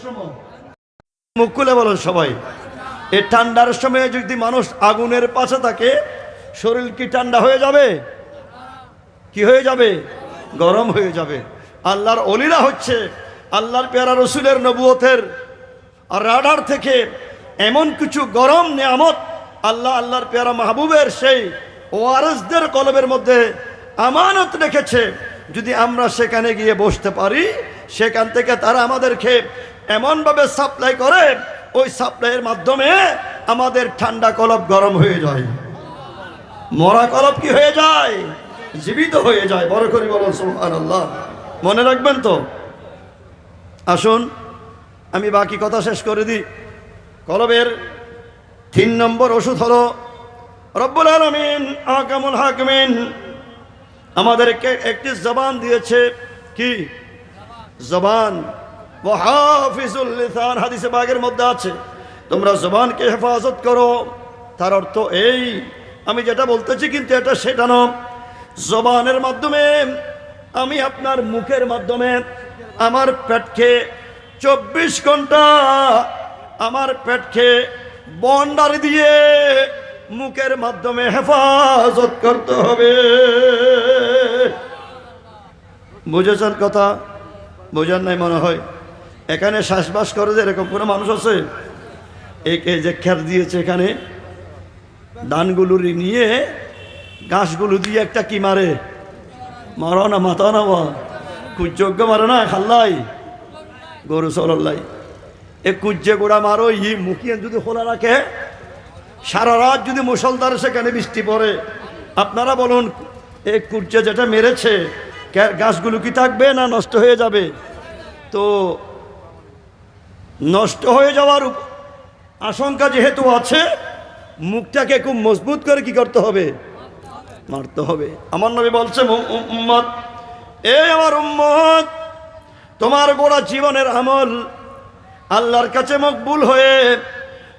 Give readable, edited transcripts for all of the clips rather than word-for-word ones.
সময় মুখ খুলে বলেন সবাই। এই ঠান্ডার সময় যদি মানুষ আগুনের পাশে থাকে শরীর কি ঠান্ডা হয়ে যাবে? কি হয়ে যাবে? গরম হয়ে যাবে। আল্লাহর ওলিরা হচ্ছে আল্লাহর পেয়ারা রসুলের নবুয়তের রাডার থেকে এমন কিছু গরম নিয়ামত আল্লাহর পেয়ারা মাহবুবের সেই ওয়ারিসদের কলবের মধ্যে আমানত রেখেছে। যদি আমরা সেখানে গিয়ে বসতে পারি, সেখান থেকে তারা আমাদেরকে এমনভাবে সাপ্লাই করে, ওই সাপ্লাইয়ের মাধ্যমে আমাদের ঠান্ডা কলব গরম হয়ে যায়, মরা কলব কি হয়ে যায়? জীবিত হয়ে যায়। বড় করে বলুন সুবহানাল্লাহ। মনে রাখবেন তো। আসুন আমি বাকি কথা শেষ করে দিই। কলবের 3 নম্বর ওষুধ হলো রব্বুল আলামিন আহকামুল হাকিমিন আমাদেরকে একটি জবান দিয়েছে। কি জবান? ওয়া হাফিজুল লিসান, হাদিসে পাকের মধ্যে আছে তোমরা জবানকে হেফাজত করো। তার অর্থ এই, আমি যেটা বলতেছি কিন্তু এটা সেটা নয়। জবানের মাধ্যমে আমি আপনার মুখের মাধ্যমে আমার পেটকে 24 ঘন্টা আমার পেটকে বন্ডারি দিয়ে মুখের মাধ্যমে হেফাজত করতে হবে। বুঝেছেন কথা? বোঝার নাই মনে হয়। এখানে শ্বাসবাস করে যে এরকম কোনো মানুষ আছে? একে যে খের দিয়েছে এখানে ধানগুলো নিয়ে ঘাসগুলো দিয়ে একটা কি মারে? মারো না, মাথা না, কুজ্যোগ্য মারে না, খাল্লাই গরু চল্লাই এ কুজ্জে গোড়া মারো। মুখিয়ে যদি খোলা রাখে সারা রাত যদি মুষলধারে সেখানে বৃষ্টি পড়ে, আপনারা বলুন এই কুজ্জে যেটা মেরেছে গাছগুলো কি থাকবে না নষ্ট হয়ে যাবে? তো নষ্ট হয়ে যাওয়ার আশঙ্কা যেহেতু আছে, মুখটাকে খুব মজবুত করে কি করতে হবে? মারতে হবে। আমার নবী বলছে উম্মত, এই আমার উম্মত, তোমার গোড়া জীবনের আমল আল্লাহর কাছে মকবুল হয়ে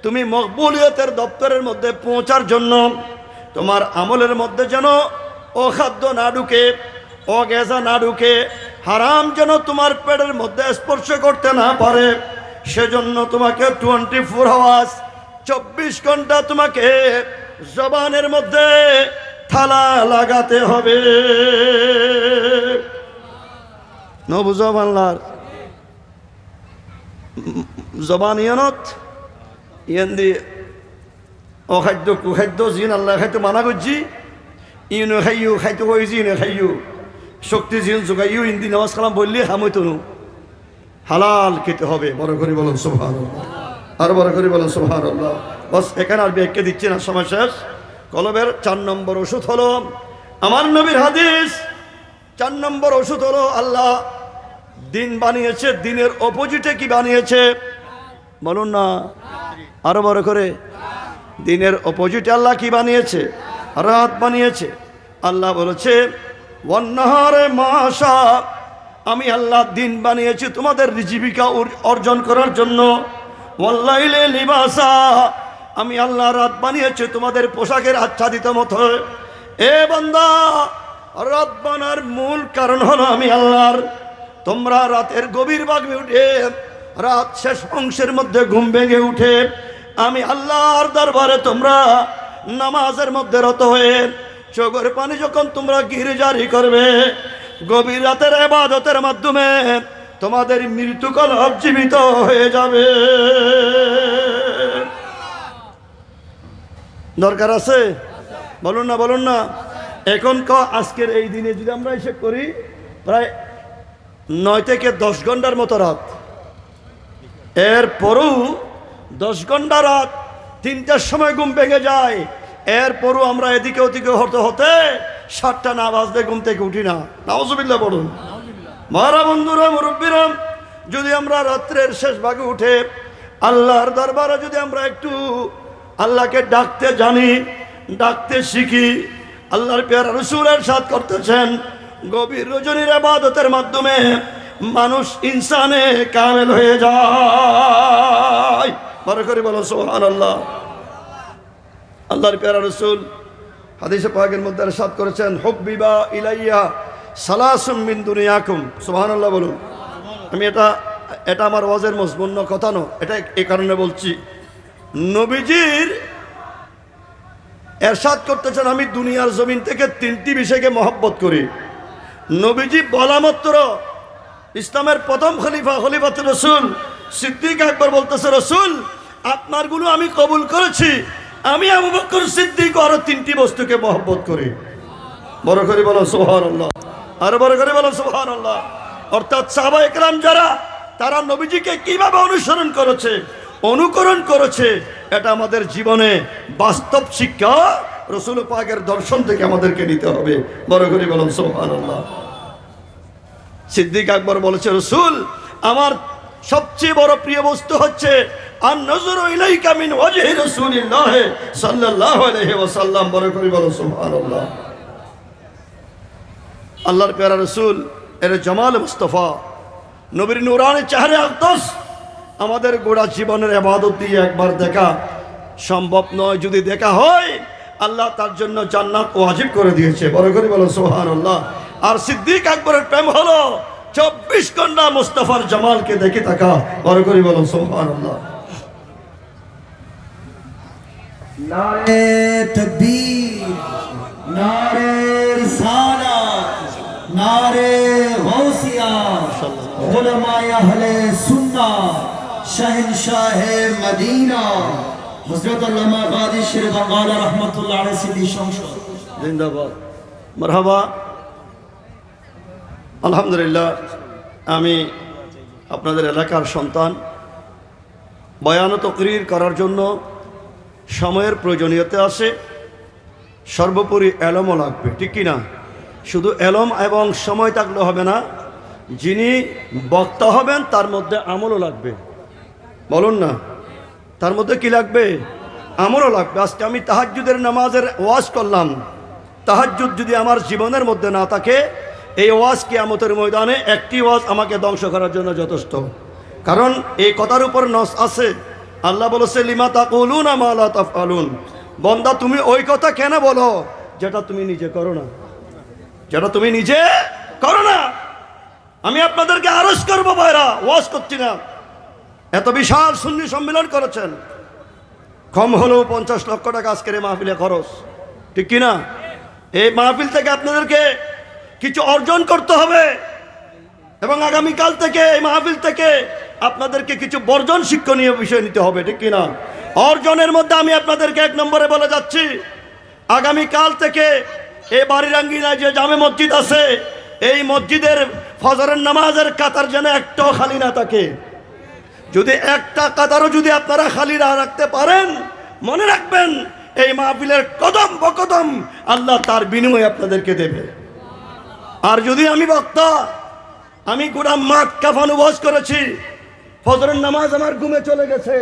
তুমি মকবুলিয়তের দপ্তরের মধ্যে পৌঁছার জন্য তোমার আমলের মধ্যে যেন অখাদ্য না ঢুকে, অগেজা না ঢুকে, হারাম যেন তোমার পেটের মধ্যে স্পর্শ করতে না পারে, সেজন্য তোমাকে 24 আওয়ার্স 24 ঘন্টা তোমাকে জবানের মধ্যে থালা লাগাতে হবে। নবুজব আল্লাহর জবান ইয়ানত ইয়ান দিয়ে অখাদ্য কুখাদ্য জিন আল্লাহ খাইতে মানা করছি। ইউনো খাইও খাইতে কইছি ইউনো খাইও শক্তি জিন যোগাইও ইন্দি নামাজ কালাম বললি হামইতো হালাল খেতে হবে। বড় করে বলুন সুবহানাল্লাহ। আর বড় করে বলুন সুবহানাল্লাহ। বস এখানে আর ব্যাখ্যা দিচ্ছি না, সময় শেষ। কলবের 4 নম্বর ওষুধ হলো আমার নবীর হাদিস। 4 নম্বর ওষুধ হলো আল্লাহ দিন বানিয়েছে, দিনের অপোজিটে কি বানিয়েছে বলুন না, আরো বড় করে। দিনের অপোজিটে আল্লাহ কি বানিয়েছে? রাত বানিয়েছে। আল্লাহ বলেছে ওয়ান্নাহারে মাশা, আমি আল্লাহ দিন বানিয়েছি তোমাদের জীবিকা অর্জন করার জন্য। ওয়াল্লাইলে লিবাসা, আমি আল্লাহ রাত বানিয়েছি তোমাদের পোশাকের আচ্ছাদিত মতো। এ বান্দা, রাত বানার মূল কারণ হলো আমি আল্লাহর। তোমরা রাতের গভীর ভাগে উঠে রাত শেষ অংশের মধ্যে ঘুম ভেঙে উঠে আমি আল্লাহর দরবারে তোমরা নামাজের মধ্যে রত হয়ে চোখের পানি যখন তোমরা গিরজারি করবে, গভীর রাতের ইবাদতের মাধ্যমে তোমাদের মৃত্যুকলব জীবিত হয়ে যাবে। দরকার আছে? বলুন না, বলুন না। এখন আজকের এই দিনে যদি আমরা হিসেব করি প্রায় 9 থেকে 10 ঘন্টার মতো রাত, এরপরও 10 ঘন্টা রাত, 3টার সময় ঘুম ভেঙে যায়, এরপরও আমরা এদিকে ওদিকে হতে হতে 7টা না বাজলে ঘুম থেকে উঠি না। নাউজুবিল্লাহ বলুন। মারা বন্ধুরা, মুরব্বীরা, যদি আমরা রাত্রের শেষ ভাগে উঠে আল্লাহর দরবারে যদি আমরা একটু আল্লাহকে ডাকতে জানি, ডাকতে শিখি, আল্লাহর পেয়ারা রাসূল ইরশাদ করতেছেন গভীর রজনীর ইবাদতের মাধ্যমে মানুষ ইনসানে কামেল হয়ে যায়। বড় করে বলো সুবহানাল্লাহ। আল্লাহর পেয়ারা রাসূল হাদিসে পাকের মধ্যে ইরশাদ করেছেন হুব্বিবা ইলাইয়া সালাসুম মিন দুনিয়াকুম। সুবহানাল্লাহ বলুন। আমি এটা এটা আমার ওয়াজের মজমুন কথা নয়, এটা এই কারণে বলছি, নবীজির এরশাদ করতেছেন আমি দুনিয়ার জমিন থেকে তিনটি বিষয়কে মহব্বত করি। নবীজি বলা মাত্র ইসলামের প্রথম খলিফাতুর রাসূল সিদ্দিক আকবর বলতেছে, রাসূল আপনার গুলো আমি কবুল করেছি, আমি আবু বকর সিদ্দিক আরো তিনটি বস্তুকে মহব্বত করি। বড় করে বলো সুবহানাল্লাহ, আরো বড় করে বলো সুবহানাল্লাহ। অর্থাৎ সাহাবায়ে কেরাম যারা, তারা নবীজিকে কিভাবে অনুসরণ করেছে, অনুকরণ করেছে, এটা আমাদের জীবনে বাস্তব শিক্ষা রাসূল পাকের দর্শন থেকে আমাদেরকে নিতে হবে। বড় করে বলুন সুবহানাল্লাহ। সিদ্দিক আকবর বলেছে, রাসূল আমার সবচেয়ে বড় প্রিয় বস্তু হচ্ছে আন নজরু ইলাইকা মিন ওয়াজহি রাসূলিল্লাহ সাল্লাল্লাহু আলাইহি ওয়াসাল্লাম। বড় করে বলুন সুবহানাল্লাহ। আল্লাহর প্যারা রাসূল এর জামাল মুস্তাফা, নবীর নূরানি চেহারা আকদাস আমাদের গোড়া জীবনের ইবাদত দিয়ে একবার দেখা সম্ভব নয়। যদি দেখা হয়, আল্লাহ তার জন্য জান্নাত ওয়াজিব করে দিয়েছে। বড় করে বলো সুবহানাল্লাহ। আর সিদ্দিক আকবরের প্রেম হলো 24 ঘন্টা মুস্তাফার জামালকে দেখে থাকা। বড় করে বলো সুবহানাল্লাহ। নারে তাকবীর, নারে রিসালাত, নারে গাউসিয়া, উলামায়ে আহলে সুন্নাহ, শাহেনশাহে মদিনা হযরত আল্লামা গাজী শের বাঙ্গাল রাহমাতুল্লাহ আলাইহি সিদ্দিক সংসদ জিন্দাবাদ। মারহাবা। আলহামদুলিল্লাহ, আমি আপনাদের এলাকার সন্তান। বয়ান ও তাকরীর করার জন্য সময়ের প্রয়োজনীয়তা আছে, সর্বোপরি এলমও লাগবে, ঠিক কি না? শুধু এলম এবং সময় থাকলে হবে না, যিনি বক্তা হবেন তার মধ্যে আমলও লাগবে। বলুন না, তার মধ্যে কি লাগবে? আমলও লাগবে। আজকে আমি তাহাজ্জুদের নামাজের ওয়াজ করলাম, তাহাজ্জুদ যদি আমার জীবনের মধ্যে না থাকে, এই ওয়াজ কিয়ামতের ময়দানে একটি ওয়াজ আমাকে ধ্বংস করার জন্য যথেষ্ট। কারণ এই কথার উপর নস আছে। আল্লাহ বলেছে, লিমা তাকুলুনা মা লা তাফআলুন। বান্দা তুমি ওই কথা কেন বলো যেটা তুমি নিজে করো না, যেটা তুমি নিজে করো না। আমি আপনাদেরকে আরজ করবো ভাইরা, ওয়াজ করছি না। এত বিশাল সুন্নি সম্মেলন করেছেন, কম হলেও 50 লক্ষ টাকা আজকের এই মাহফিলে খরচ, ঠিক কিনা? এই মাহফিল থেকে আপনাদেরকে কিছু অর্জন করতে হবে এবং আগামীকাল থেকে এই মাহফিল থেকে আপনাদেরকে কিছু বর্জন শিক্ষণীয় বিষয় নিতে হবে, ঠিক কিনা? অর্জনের মধ্যে আমি আপনাদেরকে 1 নম্বরে বলে যাচ্ছি, আগামীকাল থেকে এই বাড়িরাঙ্গিনায় যে জামে মসজিদ আছে, এই মসজিদের ফজরের নামাজের কাতার যেন একটাও খালি না থাকে। যদি একটা কাতারও যদি আপনারা খালি না রাখতে পারেন, মনে রাখবেন এই মাহফিলের কদম বকদম আল্লাহ তার বিনিময়ে আপনাদেরকে দেবে। আর যদি আমি বক্তা, আমি গোটা মাঠ কাফানো ওয়াজ করেছি, ফজরের নামাজ আমার ঘুমে চলে গেছে,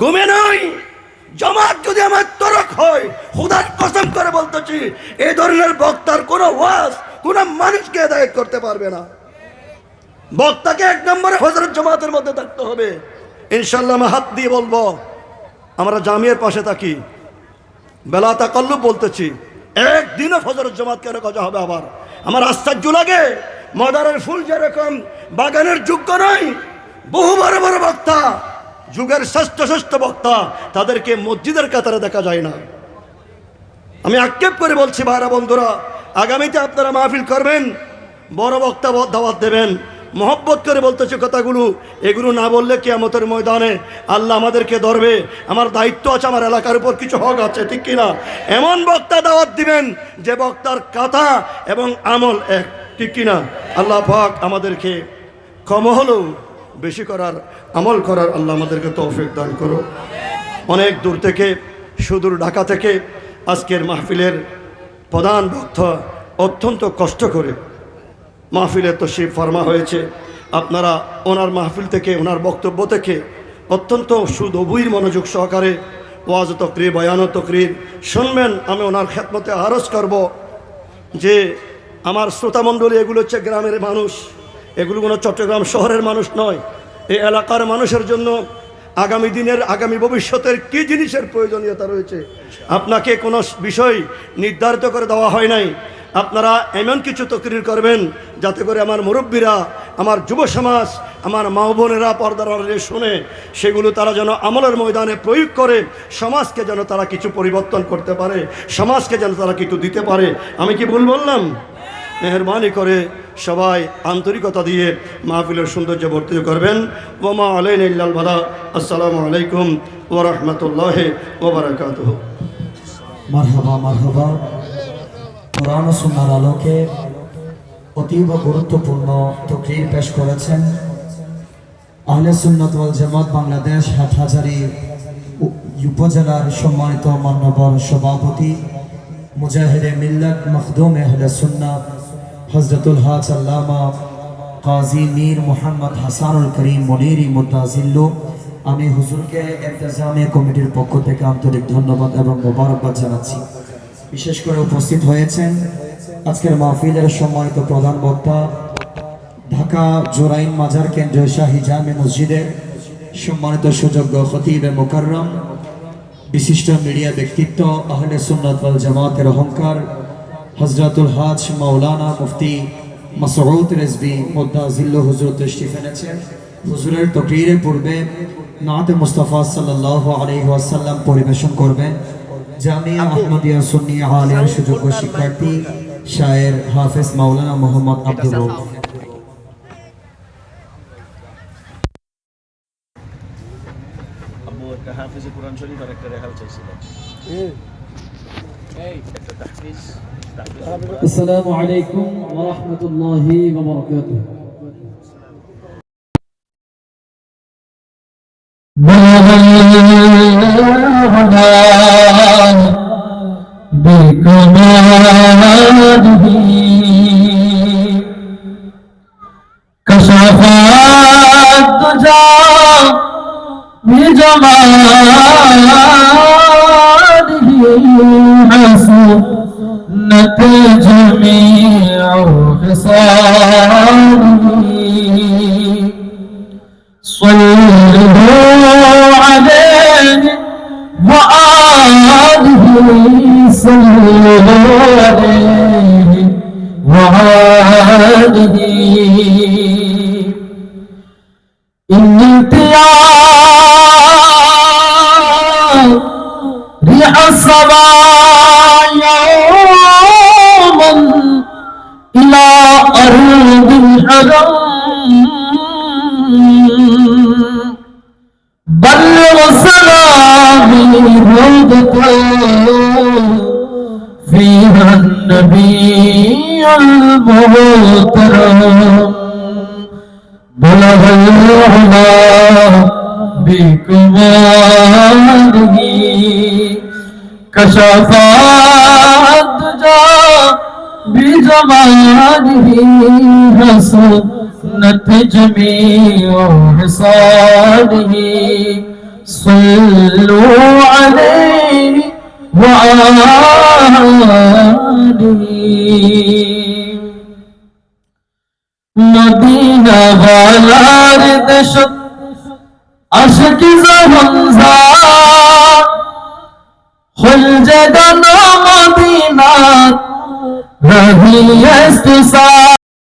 ঘুমে নয়, জামাত যদি আমার তরক হয়, খোদার কসম করে বলতেছি, এই ধরনের বক্তার কোনো ওয়াজ কোনো মানুষকে হেদায়েত করতে পারবে না। বক্তাকে 1 নম্বরে ফজরের জামাতের মধ্যে থাকতে হবে। ইনশাআল্লাহ আমি হাত দিয়ে বলবো, আমরা জামিয়ার পাশে থাকি, বেলা তাকাল্লুব বলতেছি, একদিনও ফজরের জামাত কেন কাজা হবে? আবার আমার আশ্চর্য লাগে, মদারের ফুল যেরকম বাগানের যোগ্য নয়, বহু বড় বড় বক্তা, যুগের শ্রেষ্ঠ বক্তা, তাদেরকে মসজিদের কাতারে দেখা যায় না। আমি আক্ষেপ করে বলছি ভাইরা বন্ধুরা, আগামীতে আপনারা মাহফিল করবেন, বড় বক্তা দাওয়াত দেবেন, মহব্বত করে বলতেছে কথাগুলো, এগুলো না বললে কিয়ামতের ময়দানে আল্লাহ আমাদেরকে ধরবে। আমার দায়িত্ব আছে, আমার এলাকার উপর কিছু হক আছে, ঠিক কিনা? এমন বক্তা দাওয়াত দিবেন যে বক্তার কথা এবং আমল এক, ঠিক কিনা? আল্লাহ পাক আমাদেরকে কম হলেও বেশি করার, আমল করার আল্লাহ আমাদেরকে তৌফিক দান করো। অনেক দূর থেকে, সুদূর ঢাকা থেকে আজকের মাহফিলের প্রধান বক্তা অত্যন্ত কষ্ট করে মাহফিলে তশরিফ ফরমা হয়েছে। আপনারা ওনার মাহফিল থেকে, ওনার বক্তব্য থেকে অত্যন্ত সুদবুইর মনোযোগ সহকারে ওয়াজ তকরির, বয়ান তকরির শুনবেন। আমি ওনার খেদমতে আরজ করব যে আমার শ্রোতামণ্ডলী এগুলো হচ্ছে গ্রামের মানুষ, এগুলো কোনো চট্টগ্রাম শহরের মানুষ নয়। এই এলাকার মানুষের জন্য আগামী দিনের, আগামী ভবিষ্যতের কী জিনিসের প্রয়োজনীয়তা রয়েছে, আপনাকে কোনো বিষয় নির্ধারিত করে দেওয়া হয় নাই। আপনারা এমন কিছু তকরির করবেন যাতে করে আমার মুরব্বীরা আমার যুব সমাজ, আমার মা বোনেরা পর্দার আড়ালে শুনে সেগুলো তারা যেন আমলের ময়দানে প্রয়োগ করে সমাজকে যেন তারা কিছু পরিবর্তন করতে পারে, সমাজকে যেন তারা কিছু দিতে পারে। আমি কি ভুল বললাম? মেহরবানি করে সবাই আন্তরিকতা দিয়ে মাহফিলের সৌন্দর্য বর্ধিত করবেন। ওমা আলাইনা ইল্লাল বালা। আসসালামু আলাইকুম ওয়া রাহমাতুল্লাহি ওয়া বারাকাতুহু। মারহাবা মারহাবা। কোরআন ও সুন্নাহর আলোকে অতীব গুরুত্বপূর্ণ তকরীর পেশ করেছেন আহলে সুন্নাত ওয়াল জামাত বাংলাদেশ হাটহাজারী উপজেলার সম্মানিত মান্যবর সভাপতি মুজাহিদে মিল্লাত মখদুমে আহলে সুন্নাত হযরতুল হাজ আল্লামা কাজী মীর মুহাম্মদ হাসানুল করিম মনিরি মুতাজিল্লু। আমি হুজুরকে ইন্তেজামিয়া কমিটির পক্ষ থেকে আন্তরিক ধন্যবাদ এবং মোবারকবাদ জানাচ্ছি। বিশেষ করে উপস্থিত হয়েছেন আজকের মাহফিলের সম্মানিত প্রধান বক্তা ঢাকা জোরাইন মাজার কেন্দ্রীয় শাহী জামে মসজিদের সম্মানিত সুযোগ্য খতিবে মুকাররম, বিশিষ্ট মিডিয়া ব্যক্তিত্ব আহলে সুন্নাত ওয়াল জামাতের অহংকার হযরতুল হাজ মাওলানা মুফতি মাসউদ রিজভী মুতাজিল্লু হুজুর তশরিফ এনেছেন। হুজুরের তাকরীরের পূর্বে নাতে মুস্তাফা সাল্লাল্লাহু আলাইহি ওয়াসাল্লাম পরিবেশন করবেন জামিয়া আহমদিয়া সুন্নিয়া আলিয়ার সুযোগ্য শিক্ষার্থী শায়ের হাফেজ মাওলানা মোহাম্মদ আব্দুর রউফ। আব্বু একটা হাফিজে কোরআন শরীফ আর একটা রেহাল চাইছিলাম। একটা তাহফিজ। আসসালামু আলাইকুম ওয়া রাহমাতুল্লাহি ওয়া বারাকাতুহু। فيها النبي المحترم بلغ العلا بكماله كشف الدجى بجماله حسنت جميع خصاله صلوا عليه মদিনা ওয়ালার দেশ আশিক জাহানজা হল জাগানো মদিনা রহি ইস্তিসা